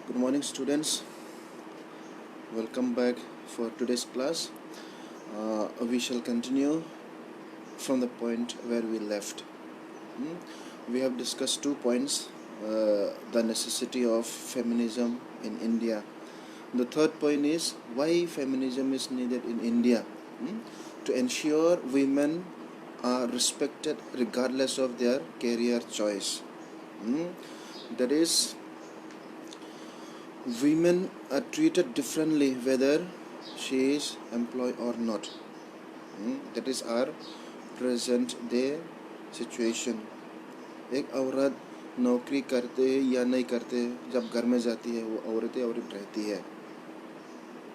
Good morning, students. Welcome back for today's class. We shall continue from the point where we left. We have discussed 2 points, the necessity of feminism in India. The third point is why feminism is needed in India, to ensure women are respected regardless of their career choice. That is, women are treated differently whether she is employed or not. That is our present day situation. एक औरत नौकरी करते या नहीं करते, जब घर में जाती है वो औरत रहती है,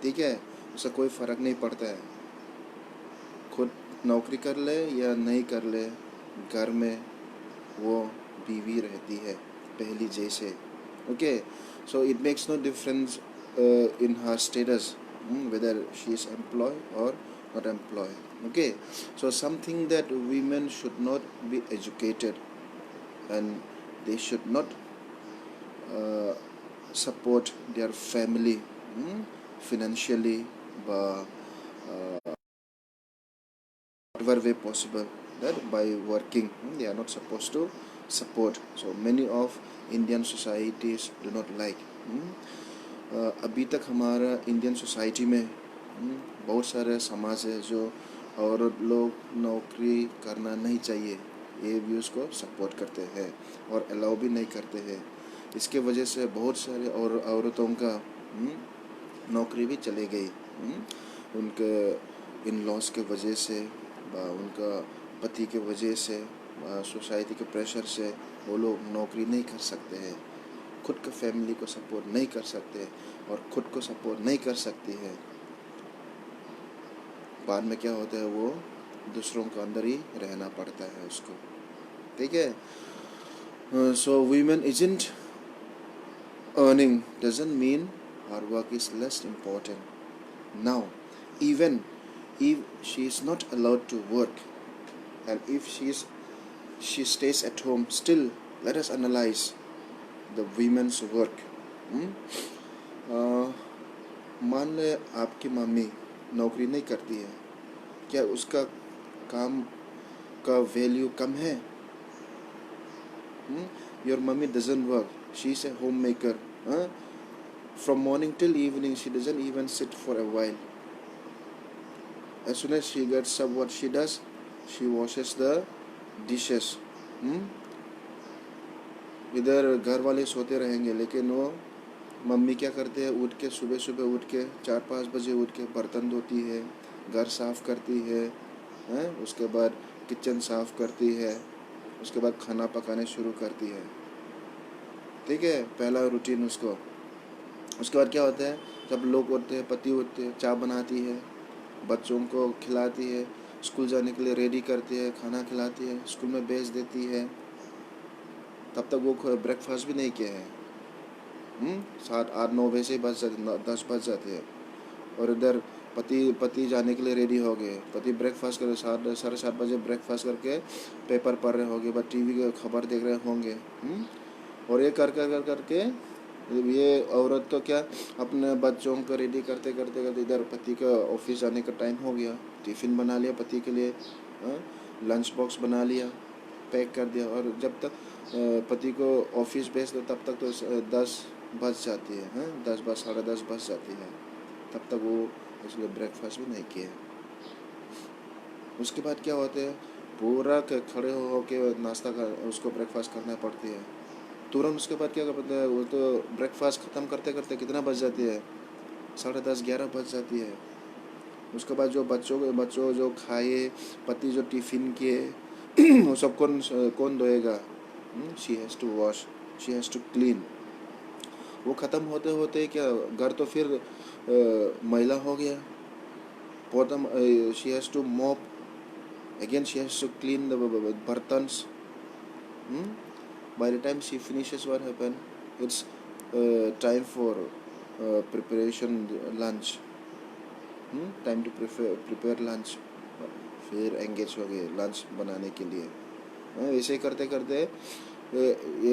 ठीक है, उसका कोई फ़र्क नहीं पड़ता है, खुद नौकरी कर ले या नहीं कर ले, घर में वो बीवी रहती है पहली जैसे. Okay, so it makes no difference in her status, whether she is employed or not employed. Okay, so something that women should not be educated and they should not support their family financially, whatever way possible, that by working they are not supposed to support. So many of Indian societies do not like. अभी तक हमारा Indian society में बहुत सारे समाज है जो औरत लोग नौकरी करना नहीं चाहिए, ये व्यूज़ को सपोर्ट करते हैं और अलाउ भी नहीं करते हैं. इसके वजह से बहुत सारे औरतों का नौकरी भी चले गई, उनके इन लॉस के वजह से, उनका पति के वजह से, सोसाइटी के प्रेशर से वो लोग नौकरी नहीं कर सकते हैं, खुद के फैमिली को सपोर्ट नहीं कर सकते और खुद को सपोर्ट नहीं कर सकती है. बाद में क्या होता है, वो दूसरों के अंदर ही रहना पड़ता है उसको, ठीक है. So women isn't earning doesn't mean her work is less important. Now, even if she is not allowed to work and if she stays at home, still let us analyze the women's work. मान ले आपकी mummy नौकरी नहीं करती है, क्या उसका काम का वैल्यू कम है? Your mummy doesn't work, she is a homemaker. From morning till evening she doesn't even sit for a while. As soon as she gets up, what she does, she washes the dishes. इधर घर वाले सोते रहेंगे, लेकिन वो mummy क्या करते हैं, उठ के सुबह उठ के 4-5 बजे उठ के बर्तन धोती है, घर साफ़ करती है, उसके बाद किचन साफ़ करती है, उसके बाद खाना पकाने शुरू करती है, ठीक है, पहला रूटीन उसको. उसके बाद क्या होता है, जब लोग उठते हैं, पति उठते हैं, चाय बनाती है, बच्चों को खिलाती है, स्कूल जाने के लिए रेडी करती है, खाना खिलाती है, स्कूल में भेज देती है. तब तक वो ब्रेकफास्ट भी नहीं किया है. 7-8-9 बजे से 10 बज जाते हैं और इधर पति जाने के लिए रेडी हो गए, पति ब्रेकफास्ट कर 7-7:30 बजे ब्रेकफास्ट करके पेपर पढ़ रहे होंगे, बस टीवी की खबर देख रहे होंगे. और ये करके ये औरत तो क्या, अपने बच्चों को रेडी करते इधर पति का ऑफिस जाने का टाइम हो गया, टिफ़िन बना लिया पति के लिए, लंच बॉक्स बना लिया, पैक कर दिया, और जब तक पति को ऑफिस भेज दो तब तक तो 10 बज जाती है, 10-10 बज जाती है, तब तक वो इसलिए ब्रेकफास्ट भी नहीं किया. उसके बाद क्या होता है, पूरा खड़े हो के नाश्ता कर, उसको ब्रेकफास्ट करना पड़ती है. तुरंत उसके बाद क्या करते हैं, वो तो ब्रेकफास्ट ख़त्म करते कितना बज जाती है, 10:30-11 बज जाती है. उसके बाद जो बच्चों जो खाए, पति जो टिफ़िन किए वो सब कौन धोएगा? She has to wash, she has to clean. वो ख़त्म होते क्या, घर तो फिर मैला हो गया, she has to mop again, she has to clean the बर्तन्स. By the time she finishes, what happened? It's time for preparation lunch. Time to prepare lunch. फिर एंगेज हो गए लंच बनाने के लिए. ऐसे करते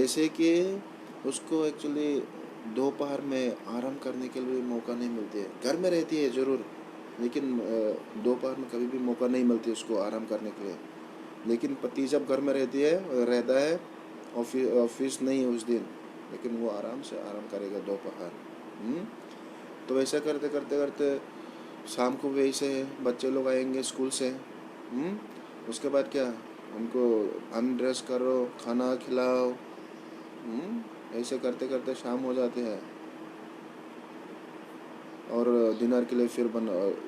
ऐसे कि उसको एक्चुअली दोपहर में आराम करने के लिए मौका नहीं मिलती है। घर में रहती है ज़रूर, लेकिन दोपहर में कभी भी मौका नहीं मिलती उसको आराम करने के लिए। लेकिन पति जब घर में रहता है, ऑफिस नहीं है उस दिन, लेकिन वो आराम से आराम करेगा दोपहर। तो ऐसा करते करते करते शाम को भी ऐसे है, बच्चे लोग आएंगे स्कूल से। उसके बाद क्या, उनको अनड्रेस करो, खाना खिलाओ। ऐसे करते करते शाम हो जाते हैं। और डिनर के लिए फिर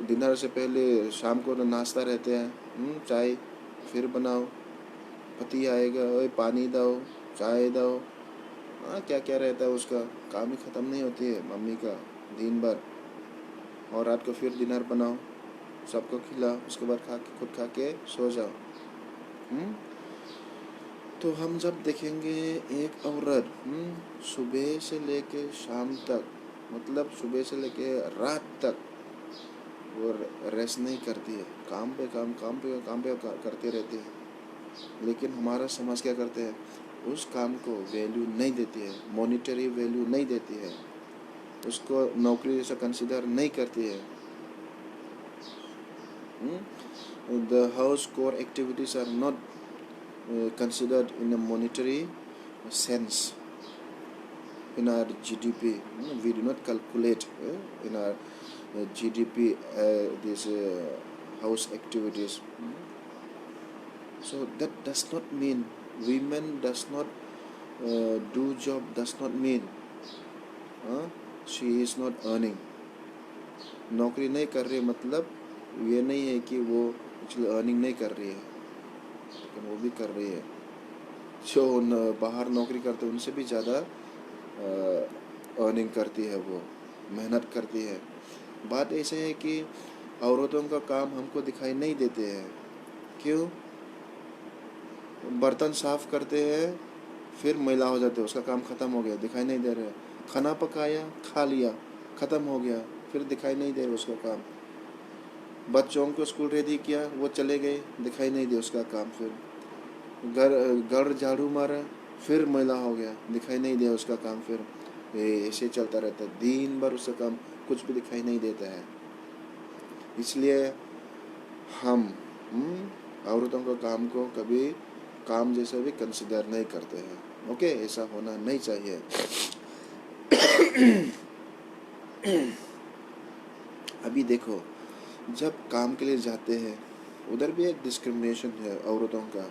डिनर से पहले शाम को नाश्ता रहते हैं, चाय फिर बनाओ। पति आएगा, ओए पानी दो, चाय दो, हाँ क्या क्या रहता है उसका, काम ही ख़त्म नहीं होती है मम्मी का दिन भर। और रात को फिर डिनर बनाओ, सबको खिलाओ, उसके बाद खुद खा के सो जाओ। तो हम जब देखेंगे एक औरत सुबह से लेके शाम तक, मतलब सुबह से लेके रात तक वो रेस्ट नहीं करती है, काम पे काम पे करती रहती है। लेकिन हमारा समाज क्या करते हैं, उस काम को वैल्यू नहीं देती है, मॉनिटरी वैल्यू नहीं देती है, उसको नौकरी जैसा कंसिडर नहीं करती है। The house core activities are not considered in a monetary sense in our GDP. We do not calculate in our GDP these house activities. So that does not mean women does not do job, does not mean she is not earning. नौकरी नहीं कर रही मतलब ये नहीं है कि वो एक्चुअली अर्निंग नहीं कर रही है, लेकिन वो भी कर रही है। जो बाहर नौकरी करते हैं उनसे भी ज़्यादा अर्निंग करती है, वो मेहनत करती है। बात ऐसे है कि औरतों का काम हमको दिखाई नहीं देते हैं। क्यों? बर्तन साफ करते हैं, फिर मैला हो जाते हैं, उसका काम ख़त्म हो गया, दिखाई नहीं दे रहा है। खाना पकाया, खा लिया, ख़त्म हो गया, फिर दिखाई नहीं दे रहा उसका काम। बच्चों को स्कूल रेडी किया, वो चले गए, दिखाई नहीं दे उसका काम। फिर घर झाड़ू मारा, फिर मैला हो गया, दिखाई नहीं दिया उसका काम। फिर ऐसे चलता रहता है, दिन भर उसका काम कुछ भी दिखाई नहीं देता है। इसलिए हम औरतों का काम को कभी काम जैसा भी कंसिडर नहीं करते हैं। ओके, ऐसा होना नहीं चाहिए। अभी देखो, जब काम के लिए जाते हैं उधर भी एक डिस्क्रिमिनेशन है औरतों का।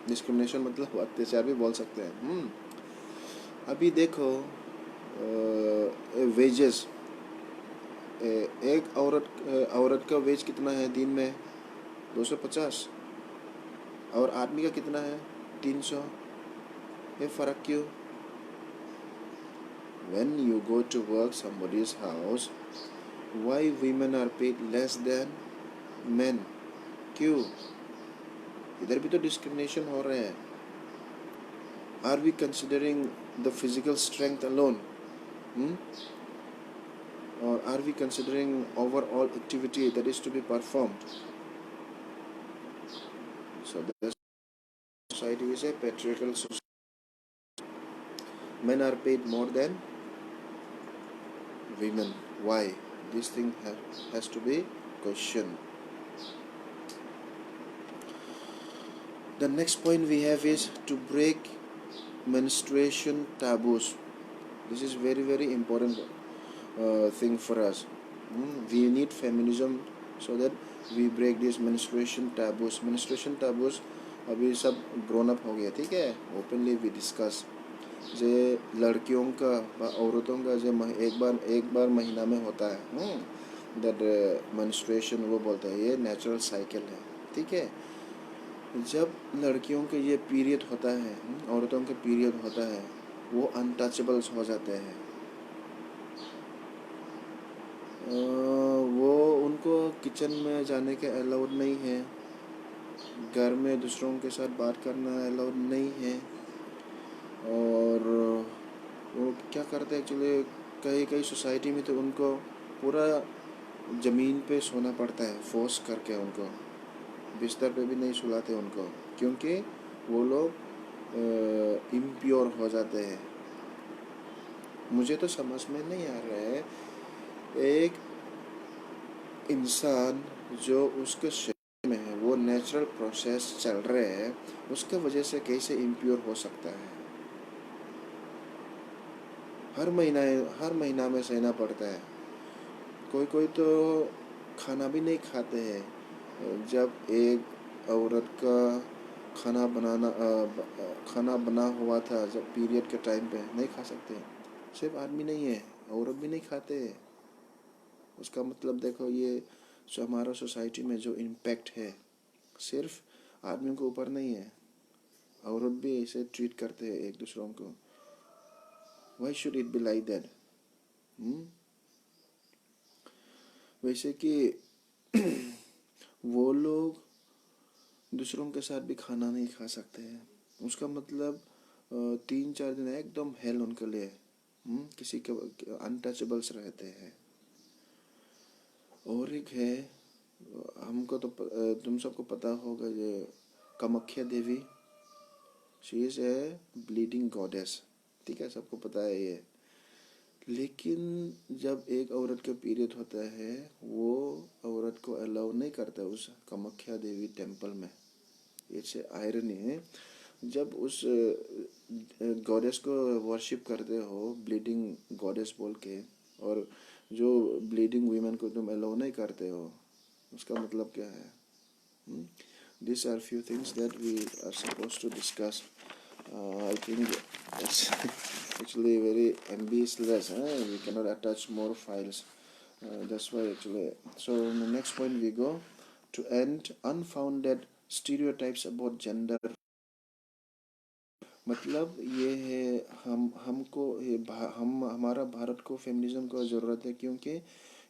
डिस्क्रिमिनेशन मतलब अत्याचार भी बोल सकते हैं। अभी देखो वेजेस, एक औरत का वेज कितना है दिन में? 250। और आदमी का कितना है? 300। ये फ़र्क क्यों? When you go to work somebody's house, why women are paid less than men? क्यों? इधर भी तो डिस्क्रिमिनेशन हो रहा है। Are we considering the physical strength alone? Or are we considering overall activity that is to be performed? So the society is a patriarchal society. Men are paid more than women. Why? This thing has to be questioned. The next point we have is to break menstruation taboos. This is very very important thing for us. We need feminism so that we break these menstruation taboos. Menstruation taboos अभी सब grown up हो गया, ठीक है, openly we discuss. जो लड़कियों का औरतों का जो एक बार महीना में होता है, दैट मेंस्ट्रुएशन, वो बोलते हैं ये नेचुरल साइकिल है, ठीक है। जब लड़कियों के ये पीरियड होता है, औरतों का पीरियड होता है, वो अनटचेबल्स हो जाते हैं। वो उनको किचन में जाने के अलाउड नहीं है, घर में दूसरों के साथ बात करना अलाउड नहीं है। और वो क्या करते हैं एक्चुअली, कई सोसाइटी में तो उनको पूरा ज़मीन पे सोना पड़ता है, फोर्स करके उनको बिस्तर पे भी नहीं सुलाते उनको, क्योंकि वो लोग इम्प्योर हो जाते हैं। मुझे तो समझ में नहीं आ रहा है, एक इंसान जो उसके शरीर में है वो नेचुरल प्रोसेस चल रहे हैं, उसके वजह से कैसे इम्प्योर हो सकता है। हर महीना हर महीना में सहना पड़ता है। कोई कोई तो खाना भी नहीं खाते हैं। जब एक औरत का खाना बना हुआ था जब पीरियड के टाइम पे नहीं खा सकते। सिर्फ आदमी नहीं है, औरत भी नहीं खाते हैं। उसका मतलब देखो, ये जो हमारा सोसाइटी में जो इम्पैक्ट है सिर्फ आदमियों के ऊपर नहीं है, औरत भी ऐसे ट्रीट करते हैं एक दूसरों को। Why should it be like that? वैसे कि वो लोग दूसरों के साथ भी खाना नहीं खा सकते हैं, उसका मतलब 3-4 दिन एकदम हेल उनके लिए। किसी के अनटचेबल्स रहते हैं। और एक है, हमको तो तुम सबको पता होगा ये Kamakhya Devi. She is a bleeding goddess, ठीक है, सबको पता है ये। लेकिन जब एक औरत का पीरियड होता है वो औरत को अलाउ नहीं करता उस कामाख्या देवी टेम्पल में। इट्स आयरनी है। जब उस गॉडेस को वर्शिप करते हो ब्लीडिंग गॉडेस बोल के, और जो ब्लीडिंग वीमेन को तुम अलाउ नहीं करते हो, उसका मतलब क्या है? These are few things that we are supposed to discuss. I think it's actually very ambitious. We cannot attach more files. That's why actually. So the next point we go to end unfounded stereotypes about gender. मतलब ये है, हमको हम हमारा भारत को feminism को ज़रूरत है, क्योंकि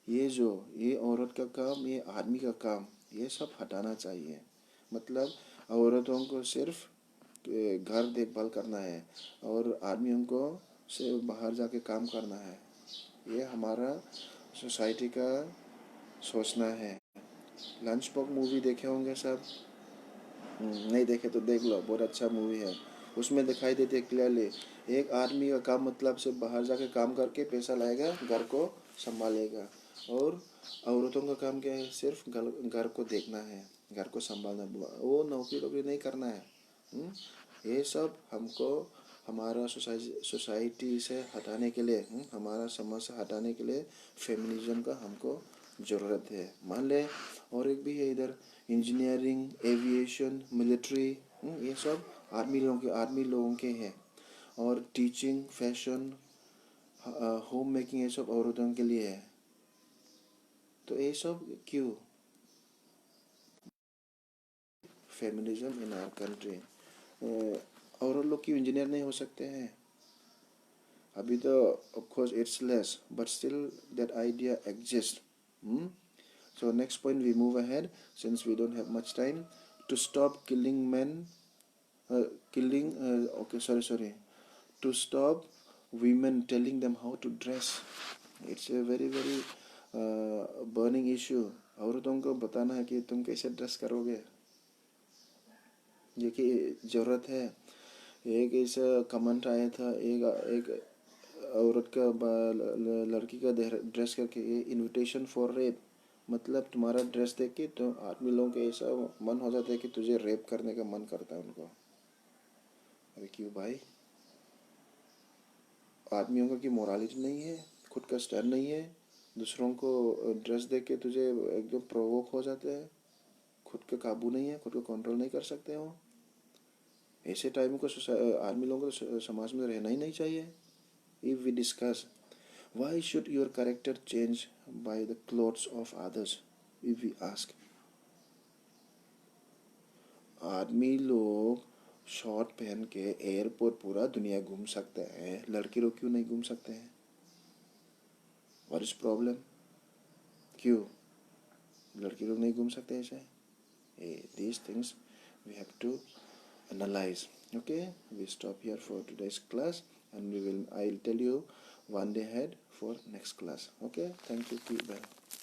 ये औरत का काम, ये आदमी का काम, ये सब हटाना चाहिए। मतलब औरतों को सिर्फ घर देखभाल करना है और आदमियों को सिर्फ बाहर जाके काम करना है। ये हमारा सोसाइटी का सोचना है। लंच बॉक्स मूवी देखे होंगे सब। नहीं देखे तो देख लो, बहुत अच्छा मूवी है। उसमें दिखाई देती है क्लियरली, एक आदमी का काम मतलब सिर्फ बाहर जाके काम करके पैसा लाएगा, घर को संभालेगा। और औरतों का काम क्या है? सिर्फ घर को देखना है, घर को संभालना, वो नौकरी वोकरी नहीं करना है। ये सब हमको हमारा सोसाइटी से हटाने के लिए, हमारा समाज से हटाने के लिए फेमिनिज्म का हमको ज़रूरत है। मान ले और एक भी है इधर, इंजीनियरिंग, एविएशन, मिलिट्री, ये सब आर्मी लोगों के हैं। और टीचिंग, फैशन, होम मेकिंग, ये सब औरतों के लिए है। तो ये सब क्यों? Feminism in our country. औरत लोग क्यों इंजीनियर नहीं हो सकते हैं? अभी तो of course it's less, but still that idea exist. So next point we move ahead, since we don't have much time. To stop killing men, okay, sorry. To stop women telling them how to dress. It's a very very burning issue. औरतों को बताना है कि तुम कैसे dress करोगे, ये कि ज़रूरत है। एक ऐसा कमेंट आया था, एक औरत का लड़की का ड्रेस करके, ये इनविटेशन फॉर रेप। मतलब तुम्हारा ड्रेस देख के तो आदमी लोगों को ऐसा मन हो जाता है कि तुझे रेप करने का मन करता है उनको। अरे क्यों भाई? आदमियों का की मोरालिटी नहीं है, खुद का स्टैंड नहीं है, दूसरों को ड्रेस देख के तुझे एकदम प्रोवोक हो जाते हैं, खुद का काबू नहीं है, खुद को कंट्रोल नहीं कर सकते हो। ऐसे टाइम को आदमी लोगों को समाज में रहना ही नहीं चाहिए। If we discuss why should your character change by the clothes of others, if we ask, आदमी लोग शॉर्ट पहन के एयरपोर्ट पूरा दुनिया घूम सकते हैं, लड़के लोग क्यों नहीं घूम सकते हैं? What is problem? क्यों लड़के लोग नहीं घूम सकते ऐसे? these things we have to analyze. Okay, we stop here for today's class, and I'll tell you one day ahead for next class. Okay, thank you. Bye.